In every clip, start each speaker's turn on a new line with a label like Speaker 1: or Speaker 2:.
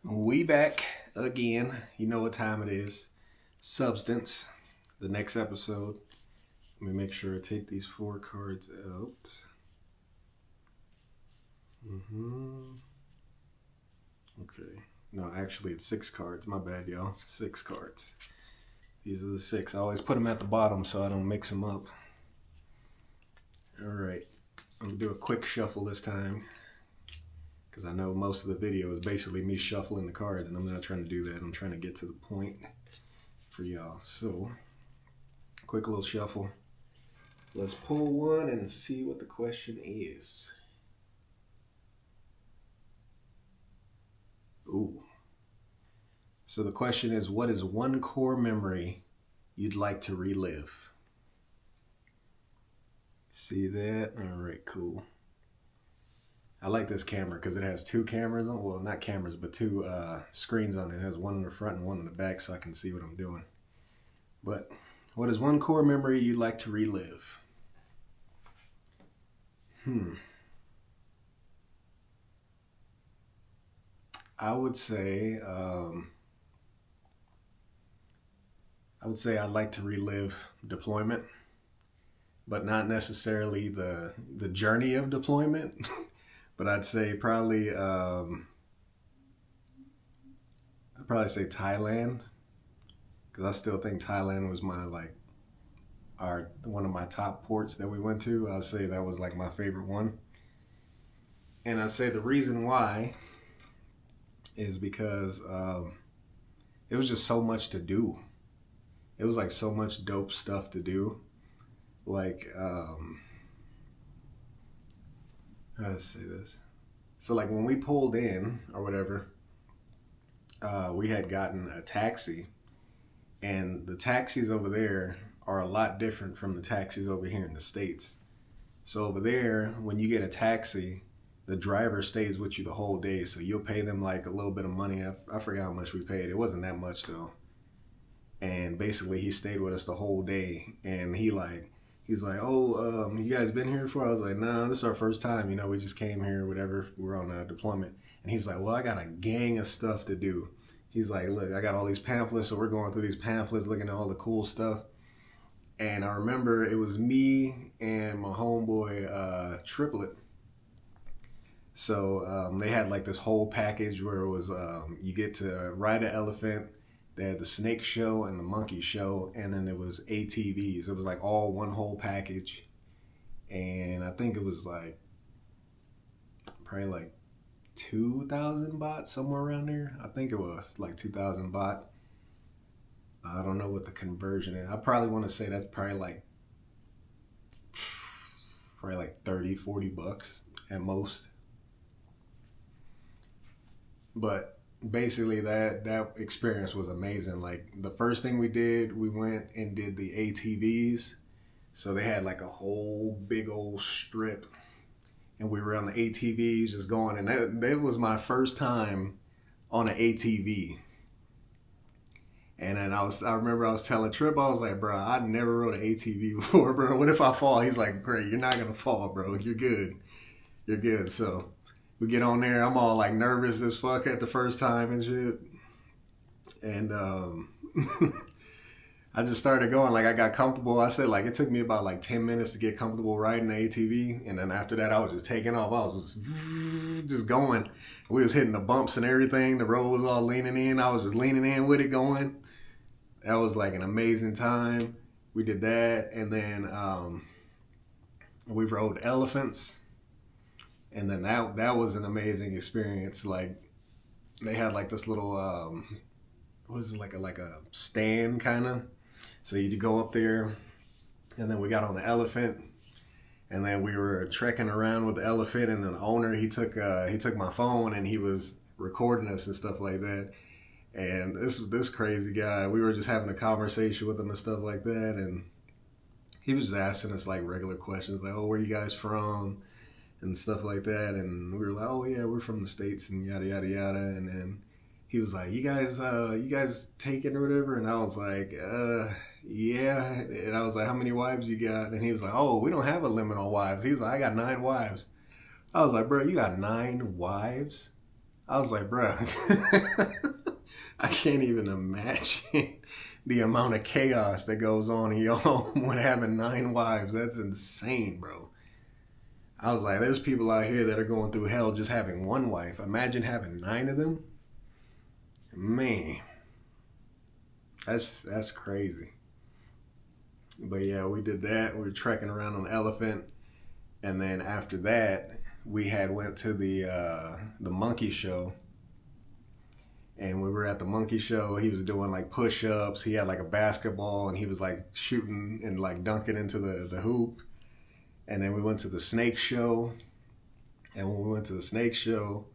Speaker 1: We back again. You know what time it is. Substance. The next episode. Let me make sure I take these 4 cards out. Okay. No, actually it's 6 cards. My bad, y'all. 6 cards. These are the 6. I always put them at the bottom so I don't mix them up. Alright. I'm going to do a quick shuffle this time. Because I know most of the video is basically me shuffling the cards, and I'm not trying to do that. I'm trying to get to the point for y'all. So, quick little shuffle. Let's pull one and see what the question is. Ooh. So the question is, what is one core memory you'd like to relive? See that? All right, cool. I like this camera because it has 2 cameras on. Well, not cameras, but 2 screens on it. It has one in the front and one in the back so I can see what I'm doing. But what is one core memory you'd like to relive? I would say I'd like to relive deployment, but not necessarily the journey of deployment. But I'd say probably I'd probably say Thailand, because I still think Thailand was my one of my top ports that we went to. I'd say that was like my favorite one, and I'd say the reason why is because it was just so much to do. It was like so much dope stuff to do, like how to say this? So like when we pulled in or whatever, we had gotten a taxi, and the taxis over there are a lot different from the taxis over here in the States. So over there, when you get a taxi, the driver stays with you the whole day. So you'll pay them like a little bit of money. I forgot how much we paid. It wasn't that much though. And basically he stayed with us the whole day, and he's like, oh, you guys been here before? I was like, nah, this is our first time. We just came here, whatever. We're on a deployment. And he's like, well, I got a gang of stuff to do. He's like, look, I got all these pamphlets, so we're going through these pamphlets, looking at all the cool stuff. And I remember it was me and my homeboy, Triplet. So they had like this whole package where it was, you get to ride an elephant. They had the snake show and the monkey show, and then it was ATVs. It was like all one whole package. And I think it was like probably like 2,000 baht, somewhere around there. I think it was like 2,000 baht. I don't know what the conversion is. I probably want to say that's probably like 30, 40 bucks at most. But basically that experience was amazing. Like the first thing we did, we went and did the ATVs. So they had like a whole big old strip, and we were on the ATVs just going, and that was my first time on an ATV. And then I remember I was telling Trip, I was like, bro, I never rode an ATV before, bro. What if I fall? He's like, great, you're not gonna fall, bro. You're good. So we get on there. I'm all like nervous as fuck at the first time and shit. And I just started going. Like I got comfortable. I said like it took me about like 10 minutes to get comfortable riding the ATV. And then after that, I was just taking off. I was just going. We was hitting the bumps and everything. The road was all leaning in. I was just leaning in with it going. That was like an amazing time. We did that. And then we rode elephants. And then that was an amazing experience. Like they had like this little what was it, like a stand kind of. So you'd go up there, and then we got on the elephant, and then we were trekking around with the elephant. And then the owner, he took my phone, and he was recording us and stuff like that. And this crazy guy, we were just having a conversation with him and stuff like that, and he was just asking us like regular questions like, oh, where you guys from? And stuff like that. And we were like, oh yeah, we're from the States and yada yada yada. And then he was like, you guys take it or whatever? And I was like, yeah. And I was like, how many wives you got? And he was like, oh, we don't have a limit on wives. He was like, I got 9 wives. I was like, bro, you got 9 wives? I was like, bruh, I can't even imagine the amount of chaos that goes on in your home when having 9 wives. That's insane, bro. I was like, there's people out here that are going through hell just having one wife. Imagine having 9 of them. Man, that's crazy. But yeah, we did that. We were trekking around on the elephant, and then after that, we had went to the monkey show. And we were at the monkey show. He was doing like push-ups. He had like a basketball, and he was like shooting and like dunking into the hoop. And then we went to the snake show. And when we went to the snake show,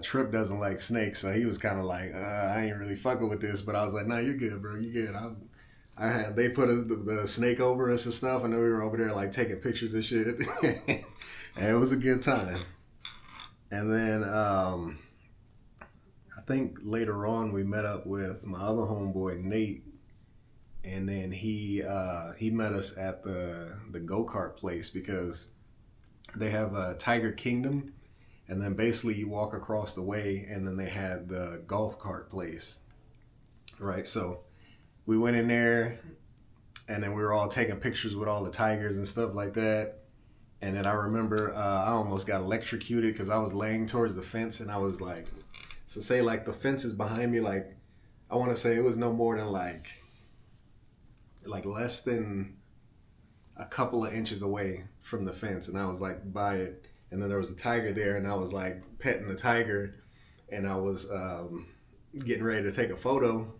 Speaker 1: Trip doesn't like snakes, so he was kind of like, I ain't really fucking with this. But I was like, nah, you're good, bro. You good. They put the snake over us and stuff, and then we were over there like taking pictures and shit. And it was a good time. And then I think later on we met up with my other homeboy Nate, and then he met us at the go-kart place because they have a Tiger Kingdom, and then basically you walk across the way, and then they had the golf cart place, right? So we went in there, and then we were all taking pictures with all the tigers and stuff like that. And then I remember I almost got electrocuted because I was laying towards the fence, and I was like, so say like the fence is behind me, like I want to say it was no more than like less than a couple of inches away from the fence, and I was like by it, and then there was a tiger there, and I was like petting the tiger, and I was getting ready to take a photo.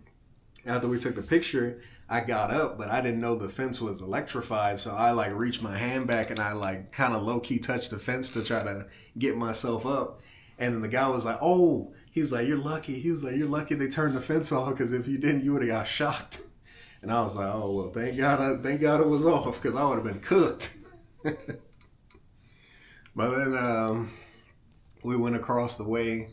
Speaker 1: After we took the picture, I got up, but I didn't know the fence was electrified, so I like reached my hand back and I like kind of low-key touched the fence to try to get myself up. And then the guy was like, oh, he was like, you're lucky. He was like, you're lucky they turned the fence off, because if you didn't, you would have got shocked. And I was like, oh, well, thank God it was off, because I would have been cooked. But then we went across the way,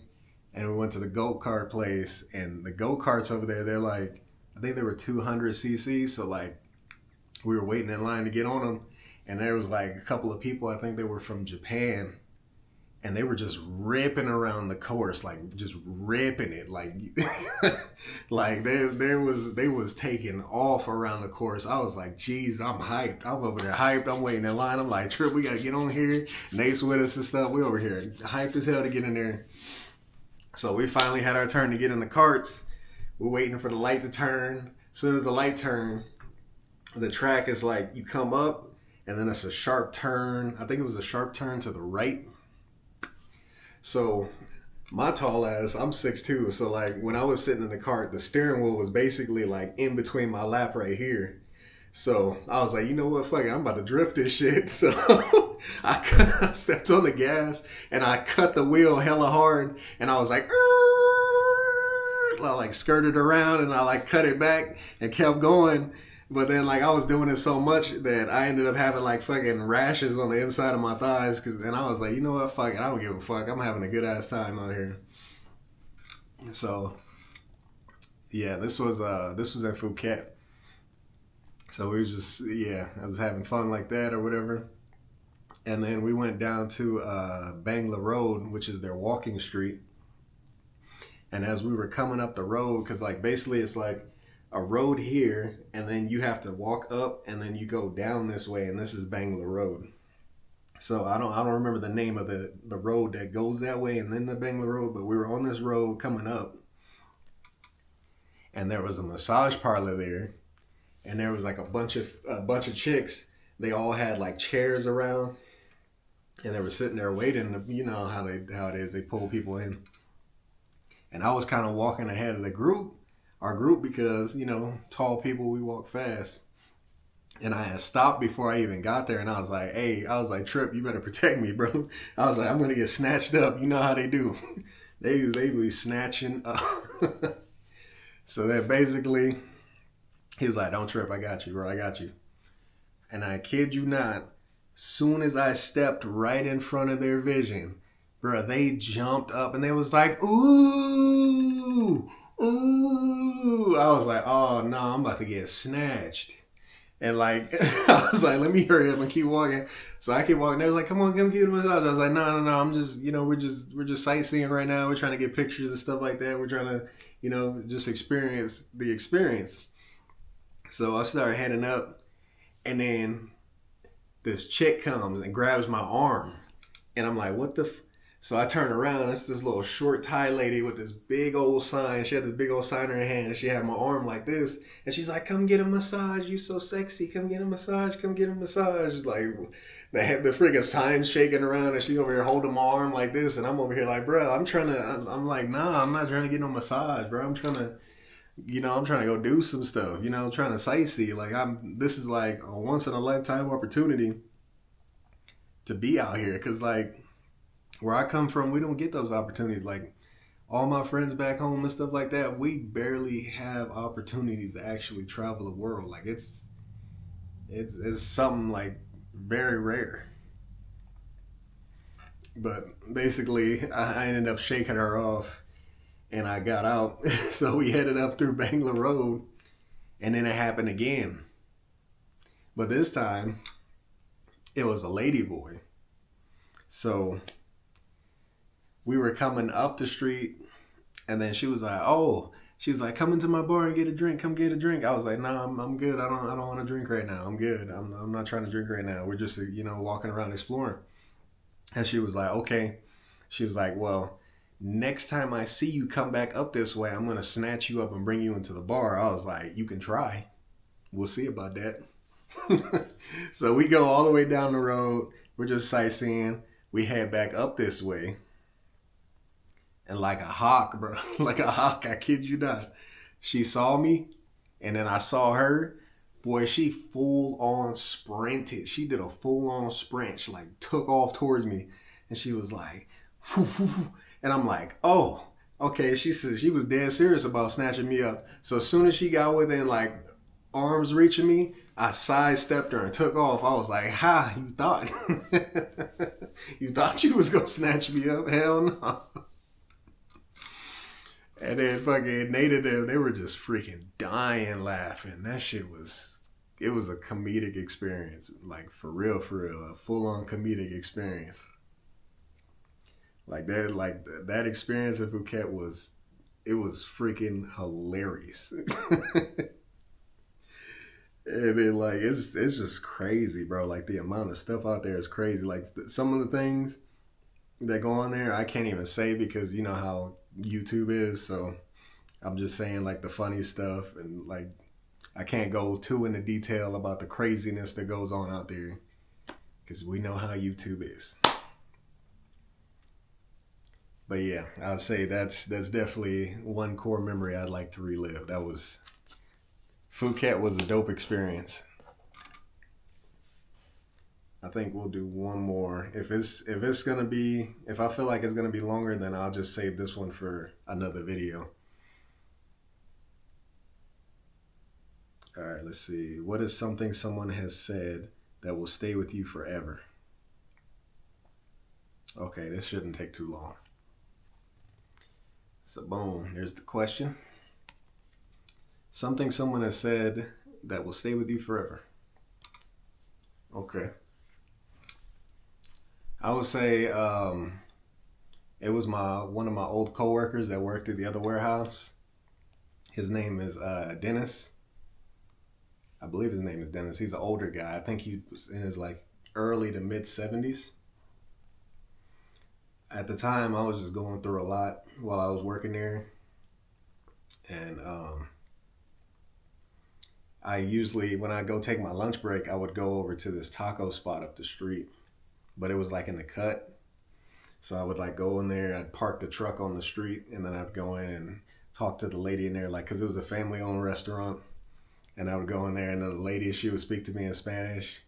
Speaker 1: and we went to the go-kart place, and the go-karts over there, they're like, I think they were 200 cc's, so like we were waiting in line to get on them, and there was like a couple of people, I think they were from Japan, and they were just ripping around the course, like just ripping it, like like they was taking off around the course. I was like, geez, I'm hyped. I'm over there hyped. I'm waiting in line. I'm like, Trip, we gotta get on here. Nate's with us and stuff. We over here hyped as hell to get in there. So we finally had our turn to get in the carts. We're waiting for the light to turn. As soon as the light turned, the track is like, you come up, and then it's a sharp turn. I think it was a sharp turn to the right. So my tall ass, I'm 6'2", so like when I was sitting in the cart, the steering wheel was basically like in between my lap right here. So I was like, you know what, fuck it, I'm about to drift this shit. So I stepped on the gas and I cut the wheel hella hard, and I was like, I like skirted around and I like cut it back and kept going. But then like I was doing it so much that I ended up having like fucking rashes on the inside of my thighs, and I was like, you know what, fuck it, I don't give a fuck. I'm having a good ass time out here. So yeah, this was in Phuket. So we was just, I was having fun like that or whatever. And then we went down to Bangla Road, which is their walking street. And as we were coming up the road, because like basically it's like a road here, and then you have to walk up, and then you go down this way, and this is Bangla Road. So I don't remember the name of the road that goes that way, and then the Bangla Road, but we were on this road coming up, and there was a massage parlor there, and there was like a bunch of chicks. They all had like chairs around, and they were sitting there waiting. You know how it is, they pull people in. And I was kind of walking ahead of our group, because, you know, tall people, we walk fast. And I had stopped before I even got there, and I was like, Trip, you better protect me, bro. I was like, I'm going to get snatched up. You know how they do. They be snatching up. So that basically, he was like, don't trip, I got you, bro, I got you. And I kid you not, soon as I stepped right in front of their vision, bro, they jumped up and they was like, ooh, ooh. I was like, oh no, I'm about to get snatched. And like, I was like, let me hurry up and keep walking. So I keep walking. They was like, come on, come get a massage. I was like, no. I'm just, we're just sightseeing right now. We're trying to get pictures and stuff like that. We're trying to, just experience the experience. So I started heading up, and then this chick comes and grabs my arm, and I'm like, what the? So I turn around. It's this little short Thai lady with this big old sign. She had this big old sign in her hand, and she had my arm like this. And she's like, "Come get a massage. You so sexy. Come get a massage. Come get a massage." Like, they had the freaking sign shaking around, and she over here holding my arm like this, and I'm over here like, "Bro, I'm trying to." I'm like, "Nah, I'm not trying to get no massage, bro. I'm trying to." I'm trying to go do some stuff, trying to sightsee. Like this is like a once in a lifetime opportunity to be out here. Cause like where I come from, we don't get those opportunities. Like all my friends back home and stuff like that, we barely have opportunities to actually travel the world. Like it's something like very rare. But basically, I ended up shaking her off, and I got out. So we headed up through Bangla Road, and then it happened again. But this time, it was a lady boy. So we were coming up the street, and then she was like, come into my bar and get a drink. Come get a drink. I was like, nah, I'm good. I don't want to drink right now. I'm good. I'm not trying to drink right now. We're just, walking around exploring. And she was like, okay. She was like, well, next time I see you come back up this way, I'm going to snatch you up and bring you into the bar. I was like, you can try. We'll see about that. So we go all the way down the road. We're just sightseeing. We head back up this way. And like a hawk, bro, like a hawk, I kid you not, she saw me, and then I saw her. Boy, she full on sprinted. She did a full on sprint. She like took off towards me, and she was like, whoo, whoo, whoo. And I'm like, oh, okay. She said she was dead serious about snatching me up. So as soon as she got within like arms reaching me, I sidestepped her and took off. I was like, ha, you thought, you thought you was gonna snatch me up? Hell no. And then fucking Nate and them, they were just freaking dying laughing. That shit it was a comedic experience. Like, for real, a full-on comedic experience. Like that experience at Phuket was freaking hilarious. And then, like, it's just crazy, bro. Like, the amount of stuff out there is crazy. Like, some of the things that go on there, I can't even say because you know how YouTube is. So I'm just saying, like, the funny stuff, and like I can't go too into detail about the craziness that goes on out there because we know how YouTube is. But yeah, I'd say that's definitely one core memory I'd like to relive. Phuket was a dope experience. I think we'll do one more. If I feel like it's gonna be longer, then I'll just save this one for another video. All right, let's see. What is something someone has said that will stay with you forever? Okay, this shouldn't take too long. So boom, here's the question. Something someone has said that will stay with you forever. Okay. I would say it was one of my old coworkers that worked at the other warehouse. His name is Dennis. I believe his name is Dennis. He's an older guy. I think he was in his like early to mid 70s. At the time, I was just going through a lot while I was working there, and I usually, when I go take my lunch break, I would go over to this taco spot up the street, but it was like in the cut. So I would like go in there, I'd park the truck on the street, and then I'd go in and talk to the lady in there, like, cause it was a family owned restaurant. And I would go in there, and the lady, she would speak to me in Spanish,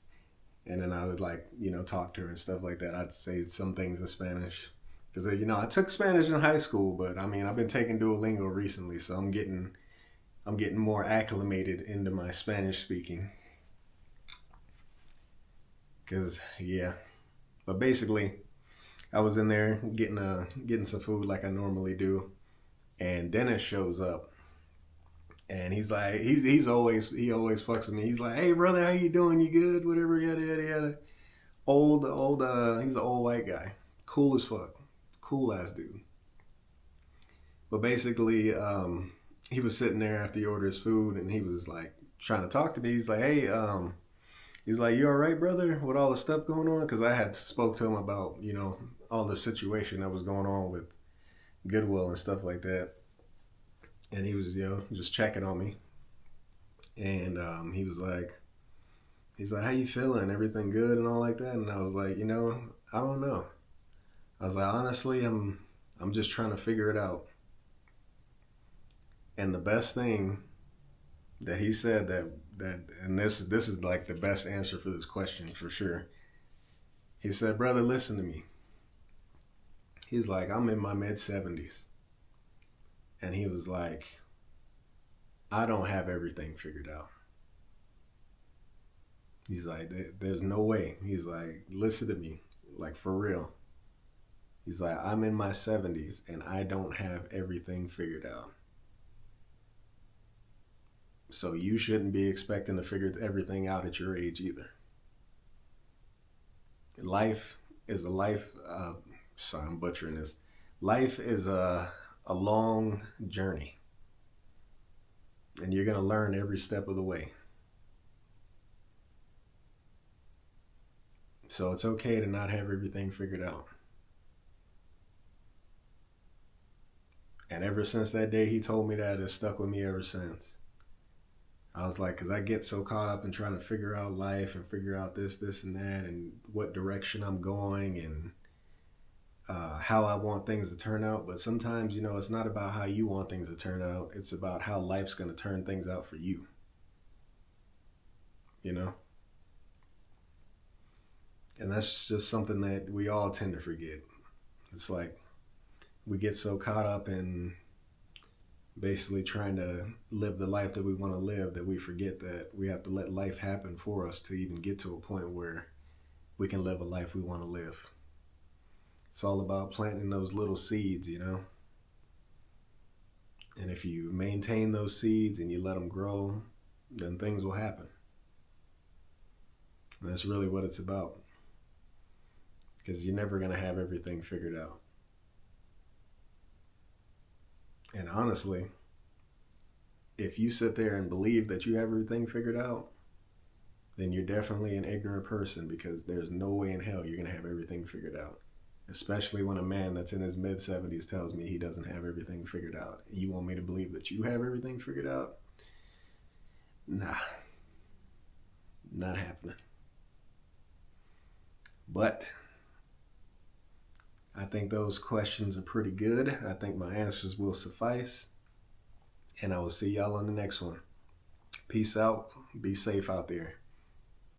Speaker 1: and then I would like, talk to her and stuff like that. I'd say some things in Spanish, cause I took Spanish in high school, but I mean, I've been taking Duolingo recently, so I'm getting more acclimated into my Spanish speaking. Cause yeah, but basically, I was in there getting some food like I normally do, and Dennis shows up, And he's like, he always fucks with me. He's like, hey brother, how you doing? You good? Whatever, yada yada yada. He's an old white guy, cool as fuck, cool ass dude. But basically, he was sitting there after he ordered his food, and he was like trying to talk to me. He's like, hey, he's like, you all right, brother, with all the stuff going on? Because I had spoke to him about, all the situation that was going on with Goodwill and stuff like that. And he was, just checking on me. And he's like, how you feeling? Everything good and all like that? And I was like, I don't know. I was like, honestly, I'm just trying to figure it out. And the best thing that he said and this is like the best answer for this question for sure. He said, brother, listen to me. He's like, I'm in my mid-70s. And he was like, I don't have everything figured out. He's like, there's no way. He's like, listen to me, like for real. He's like, I'm in my 70s and I don't have everything figured out. So you shouldn't be expecting to figure everything out at your age either. Life is a life, sorry, I'm butchering this. Life is a long journey. And you're going to learn every step of the way. So it's okay to not have everything figured out. And ever since that day he told me that, it's stuck with me ever since. I was like, because I get so caught up in trying to figure out life and figure out this and that and what direction I'm going and how I want things to turn out. But sometimes, it's not about how you want things to turn out. It's about how life's going to turn things out for you. And that's just something that we all tend to forget. It's like we get so caught up in basically trying to live the life that we want to live that we forget that we have to let life happen for us to even get to a point where we can live a life we want to live. It's all about planting those little seeds, And if you maintain those seeds and you let them grow, then things will happen. And that's really what it's about. Because you're never going to have everything figured out. And honestly, if you sit there and believe that you have everything figured out, then you're definitely an ignorant person, because there's no way in hell you're going to have everything figured out. Especially when a man that's in his mid-70s tells me he doesn't have everything figured out. You want me to believe that you have everything figured out? Nah. Not happening. But I think those questions are pretty good. I think my answers will suffice. And I will see y'all on the next one. Peace out. Be safe out there.